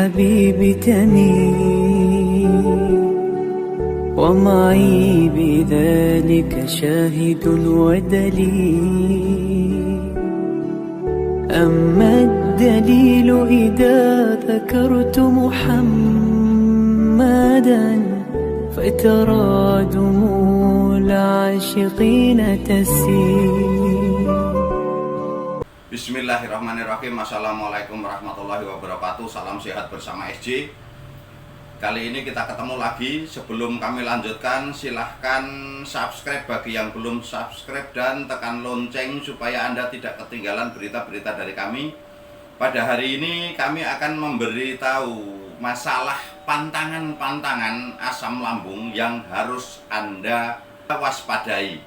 حبيبي تميل ومعي بذلك شاهد ودليل. أما الدليل إذا ذكرت محمدا فترى دموع العاشقين تسيل. Bismillahirrahmanirrahim. Assalamualaikum warahmatullahi wabarakatuh. Salam sehat bersama SJ. Kali ini kita ketemu lagi. Sebelum kami lanjutkan, silahkan subscribe bagi yang belum subscribe dan tekan lonceng supaya Anda tidak ketinggalan berita-berita dari kami. Pada hari ini kami akan memberitahu masalah pantangan-pantangan asam lambung yang harus Anda waspadai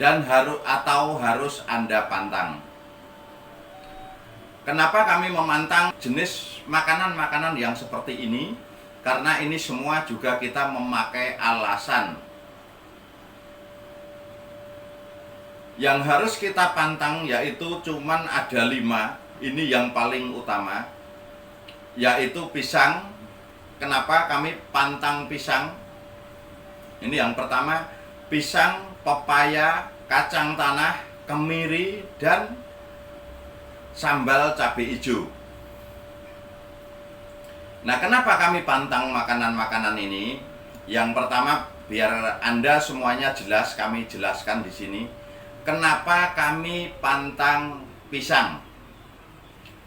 dan harus Anda pantang. Kenapa kami memantang jenis makanan-makanan yang seperti ini? Karena ini semua juga kita memakai alasan. Yang harus kita pantang yaitu cuman ada 5. Ini yang paling utama, yaitu pisang. Kenapa kami pantang pisang? Ini yang pertama, pisang, pepaya, kacang tanah, kemiri, dan sambal cabai hijau. Nah, kenapa kami pantang makanan-makanan ini? Yang pertama, biar Anda semuanya jelas, kami jelaskan di sini. Kenapa kami pantang pisang?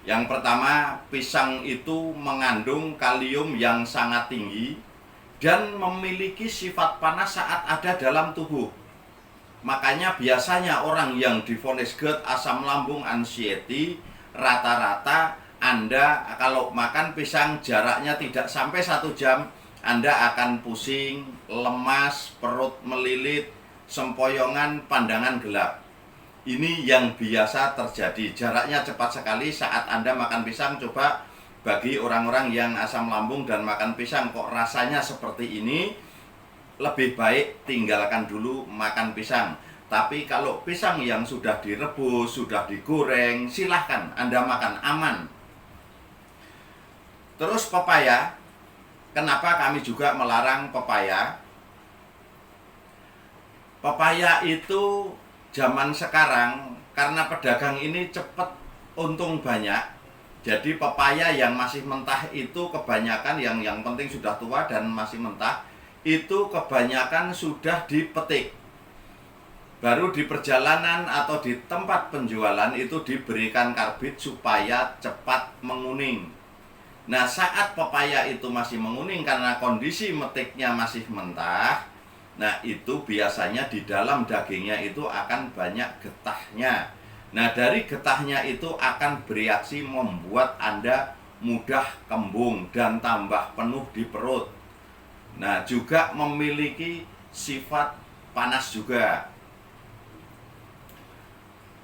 Yang pertama, pisang itu mengandung kalium yang sangat tinggi dan memiliki sifat panas saat ada dalam tubuh. Makanya biasanya orang yang divonis GERD, asam lambung, anxiety, rata-rata Anda kalau makan pisang jaraknya tidak sampai 1 jam, Anda akan pusing, lemas, perut melilit, sempoyongan, pandangan gelap. Ini yang biasa terjadi. Jaraknya cepat sekali saat Anda makan pisang. Coba bagi orang-orang yang asam lambung dan makan pisang kok rasanya seperti ini, lebih baik tinggalkan dulu makan pisang. Tapi kalau pisang yang sudah direbus, sudah digoreng, silahkan Anda makan, aman. Terus pepaya. Kenapa kami juga melarang pepaya? Pepaya itu zaman sekarang karena pedagang ini cepat untung banyak. Jadi pepaya yang masih mentah itu kebanyakan, yang penting sudah tua dan masih mentah, itu kebanyakan sudah dipetik. Baru di perjalanan atau di tempat penjualan itu diberikan karbit supaya cepat menguning. Nah, saat pepaya itu masih menguning karena kondisi metiknya masih mentah, nah itu biasanya di dalam dagingnya itu akan banyak getahnya. Nah, dari getahnya itu akan bereaksi membuat Anda mudah kembung dan tambah penuh di perut. Nah, juga memiliki sifat panas juga.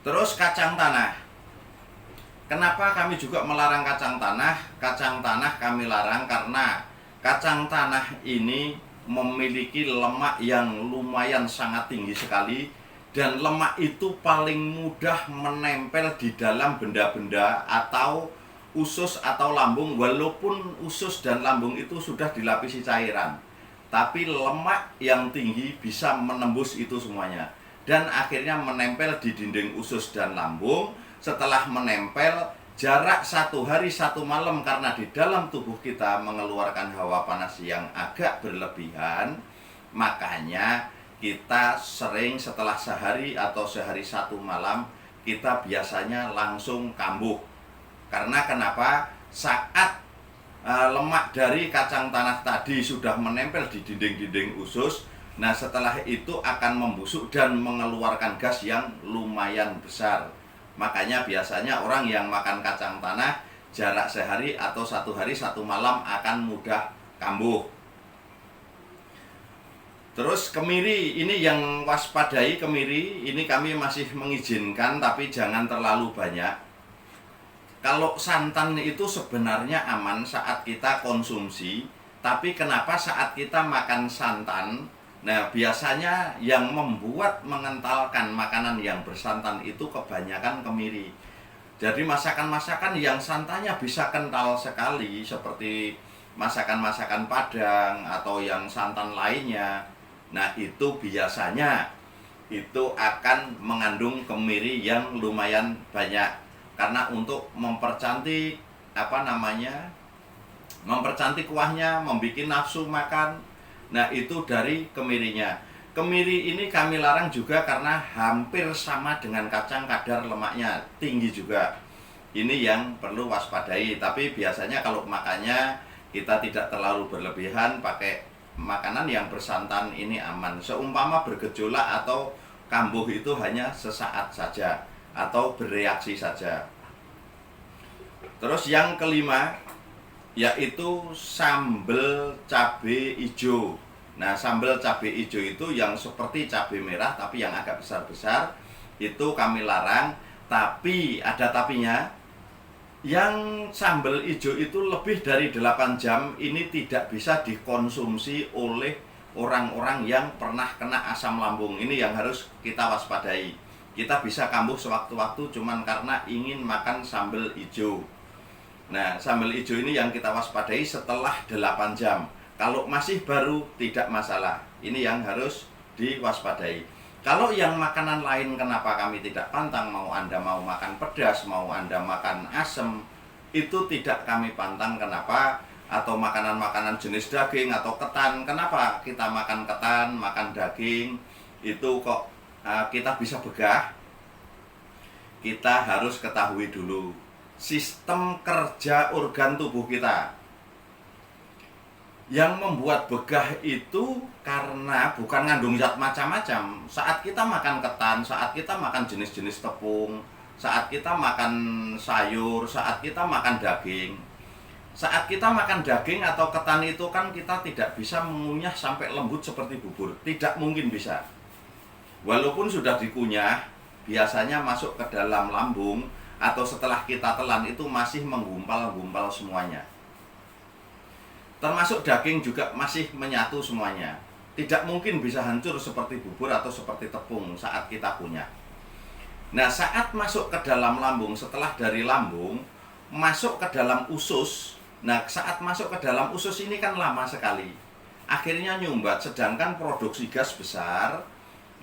Terus kacang tanah. Kenapa kami juga melarang kacang tanah? Kacang tanah kami larang karena kacang tanah ini memiliki lemak yang lumayan sangat tinggi sekali. Dan lemak itu paling mudah menempel di dalam benda-benda atau usus atau lambung, walaupun usus dan lambung itu sudah dilapisi cairan, tapi lemak yang tinggi bisa menembus itu semuanya dan akhirnya menempel di dinding usus dan lambung. Setelah menempel, jarak 1 hari 1 malam karena di dalam tubuh kita mengeluarkan hawa panas yang agak berlebihan, makanya kita sering setelah sehari atau sehari 1 malam kita biasanya langsung kambuh. Karena kenapa? Saat lemak dari kacang tanah tadi sudah menempel di dinding-dinding usus, nah setelah itu akan membusuk dan mengeluarkan gas yang lumayan besar. Makanya biasanya orang yang makan kacang tanah jarak sehari atau 1 hari 1 malam akan mudah kambuh. Terus kemiri, ini yang waspadai kemiri, ini kami masih mengizinkan tapi jangan terlalu banyak. Kalau santan itu sebenarnya aman saat kita konsumsi, tapi kenapa saat kita makan santan? Nah, biasanya yang membuat mengentalkan makanan yang bersantan itu kebanyakan kemiri. Jadi masakan-masakan yang santannya bisa kental sekali seperti masakan-masakan Padang atau yang santan lainnya, nah itu biasanya itu akan mengandung kemiri yang lumayan banyak, karena untuk mempercantik mempercantik kuahnya, membuat nafsu makan. Nah itu dari kemirinya. Kemiri ini kami larang juga karena hampir sama dengan kacang, kadar lemaknya tinggi juga. Ini yang perlu waspadai. Tapi biasanya kalau makannya kita tidak terlalu berlebihan, pakai makanan yang bersantan ini aman. Seumpama bergejolak atau kambuh itu hanya sesaat saja atau bereaksi saja. Terus yang kelima yaitu sambal cabai hijau. Nah, sambal cabai hijau itu yang seperti cabai merah tapi yang agak besar-besar, itu kami larang. Tapi ada tapinya. Yang sambal hijau itu lebih dari 8 jam ini tidak bisa dikonsumsi oleh orang-orang yang pernah kena asam lambung. Ini yang harus kita waspadai. Kita bisa kambuh sewaktu-waktu cuman karena ingin makan sambal hijau. Nah, sambal hijau ini yang kita waspadai setelah 8 jam. Kalau masih baru tidak masalah. Ini yang harus diwaspadai. Kalau yang makanan lain kenapa kami tidak pantang, mau Anda mau makan pedas, mau Anda makan asam, itu tidak kami pantang. Kenapa? Atau makanan-makanan jenis daging atau ketan. Kenapa kita makan ketan, makan daging, itu kok kita bisa begah? Kita harus ketahui dulu sistem kerja organ tubuh kita. Yang membuat begah itu karena bukan ngandung zat macam-macam. Saat kita makan ketan, saat kita makan jenis-jenis tepung, saat kita makan sayur, saat kita makan daging. Saat kita makan daging atau ketan itu kan kita tidak bisa mengunyah sampai lembut seperti bubur. Tidak mungkin bisa. Walaupun sudah dikunyah, biasanya masuk ke dalam lambung atau setelah kita telan itu masih menggumpal-gumpal semuanya. Termasuk daging juga masih menyatu semuanya. Tidak mungkin bisa hancur seperti bubur atau seperti tepung saat kita kunyah. Nah, saat masuk ke dalam lambung, setelah dari lambung masuk ke dalam usus. Nah, saat masuk ke dalam usus ini kan lama sekali. Akhirnya nyumbat, sedangkan produksi gas besar.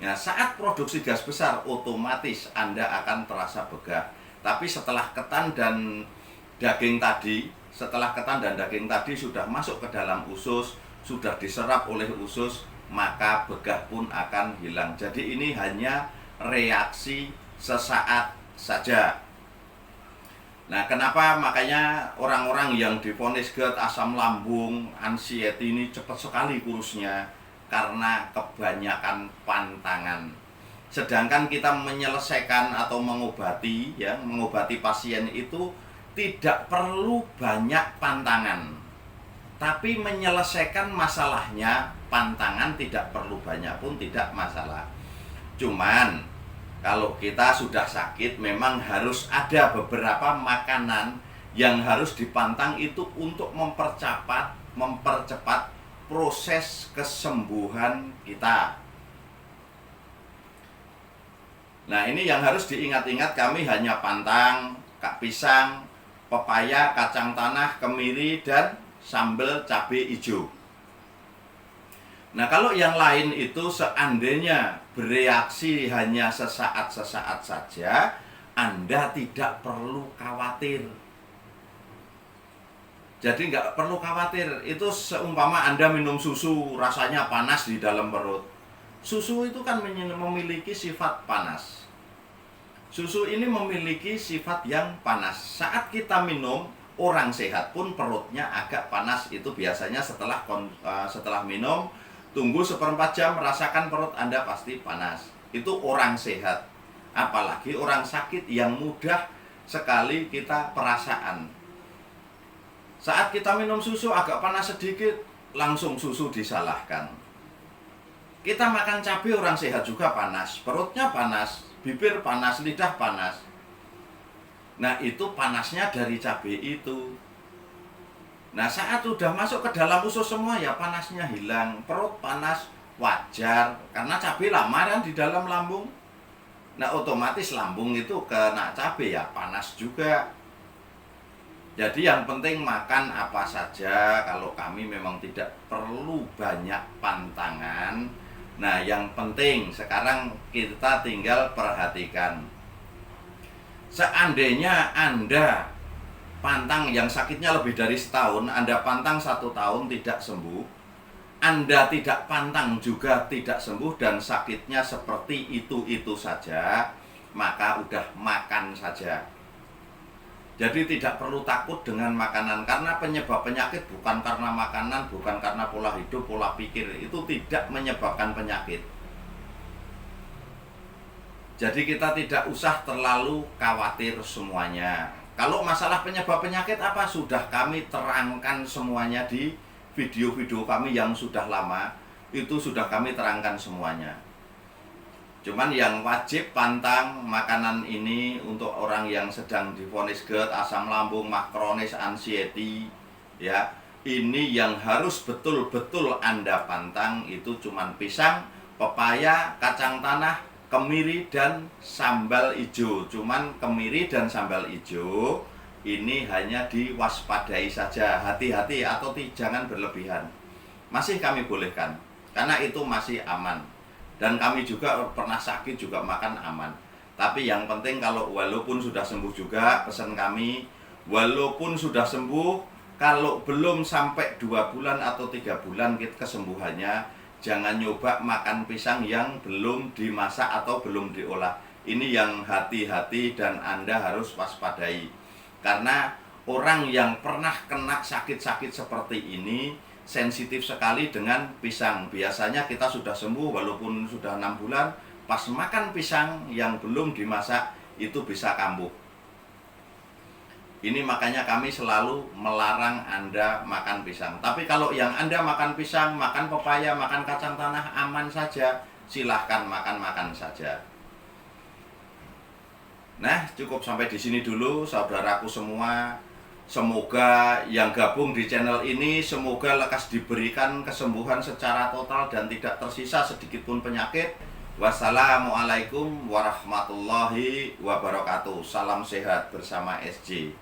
Nah, saat produksi gas besar otomatis Anda akan terasa begah. Tapi setelah ketan dan daging tadi sudah masuk ke dalam usus, sudah diserap oleh usus, maka begah pun akan hilang. Jadi ini hanya reaksi sesaat saja. Nah, kenapa makanya orang-orang yang divonis GERD, asam lambung, anxiety ini cepat sekali kurusnya? Karena kebanyakan pantangan. Sedangkan kita menyelesaikan atau mengobati pasien itu tidak perlu banyak pantangan. Tapi menyelesaikan masalahnya, pantangan tidak perlu banyak pun tidak masalah. Cuman kalau kita sudah sakit memang harus ada beberapa makanan yang harus dipantang itu untuk mempercepat proses kesembuhan kita. Nah, ini yang harus diingat-ingat, kami hanya pantang pisang, pepaya, kacang tanah, kemiri, dan sambal cabai hijau. Nah, kalau yang lain itu seandainya bereaksi hanya sesaat-sesaat saja, Anda tidak perlu khawatir. Jadi nggak perlu khawatir. Itu seumpama Anda minum susu rasanya panas di dalam perut. Susu itu kan memiliki sifat panas. Susu ini memiliki sifat yang panas. Saat kita minum, orang sehat pun perutnya agak panas. Itu biasanya setelah minum, tunggu 1/4 jam, rasakan perut Anda pasti panas. Itu orang sehat. Apalagi orang sakit yang mudah sekali kita perasaan. Saat kita minum susu agak panas sedikit, langsung susu disalahkan. Kita makan cabai, orang sehat juga panas, perutnya panas, bibir panas, lidah panas. Nah, itu panasnya dari cabai itu. Nah, saat sudah masuk ke dalam usus semua, ya panasnya hilang. Perut panas wajar, karena cabai lama kan di dalam lambung. Nah, otomatis lambung itu kena cabai ya panas juga. Jadi yang penting makan apa saja. Kalau kami memang tidak perlu banyak pantangan. Nah, yang penting sekarang kita tinggal perhatikan. Seandainya Anda pantang yang sakitnya lebih dari setahun, Anda pantang 1 tahun tidak sembuh, Anda tidak pantang juga tidak sembuh, dan sakitnya seperti itu saja, maka udah makan saja. Jadi tidak perlu takut dengan makanan, karena penyebab penyakit bukan karena makanan, bukan karena pola hidup, pola pikir, itu tidak menyebabkan penyakit. Jadi kita tidak usah terlalu khawatir semuanya. Kalau masalah penyebab penyakit apa, sudah kami terangkan semuanya di video-video kami yang sudah lama, itu sudah kami terangkan semuanya. Cuman yang wajib pantang makanan ini untuk orang yang sedang divonis GERD, asam lambung, mah kronis, anxiety, ya. Ini yang harus betul-betul Anda pantang, itu cuman pisang, pepaya, kacang tanah, kemiri, dan sambal hijau. Cuman kemiri dan sambal hijau ini hanya diwaspadai saja, hati-hati atau jangan berlebihan. Masih kami bolehkan, karena itu masih aman. Dan kami juga pernah sakit juga makan aman. Tapi yang penting kalau walaupun sudah sembuh juga, pesan kami, walaupun sudah sembuh, kalau belum sampai 2 bulan atau 3 bulan kesembuhannya, jangan nyoba makan pisang yang belum dimasak atau belum diolah. Ini yang hati-hati dan Anda harus waspadai. Karena orang yang pernah kena sakit-sakit seperti ini sensitif sekali dengan pisang. Biasanya kita sudah sembuh walaupun sudah 6 bulan, pas makan pisang yang belum dimasak itu bisa kambuh. Ini makanya kami selalu melarang Anda makan pisang. Tapi kalau yang Anda makan pisang, makan pepaya, makan kacang tanah, aman saja, silahkan makan-makan saja. Nah, cukup sampai di sini dulu saudaraku semua. Semoga yang gabung di channel ini, semoga lekas diberikan kesembuhan secara total dan tidak tersisa sedikit pun penyakit. Wassalamualaikum warahmatullahi wabarakatuh. Salam sehat bersama SJ.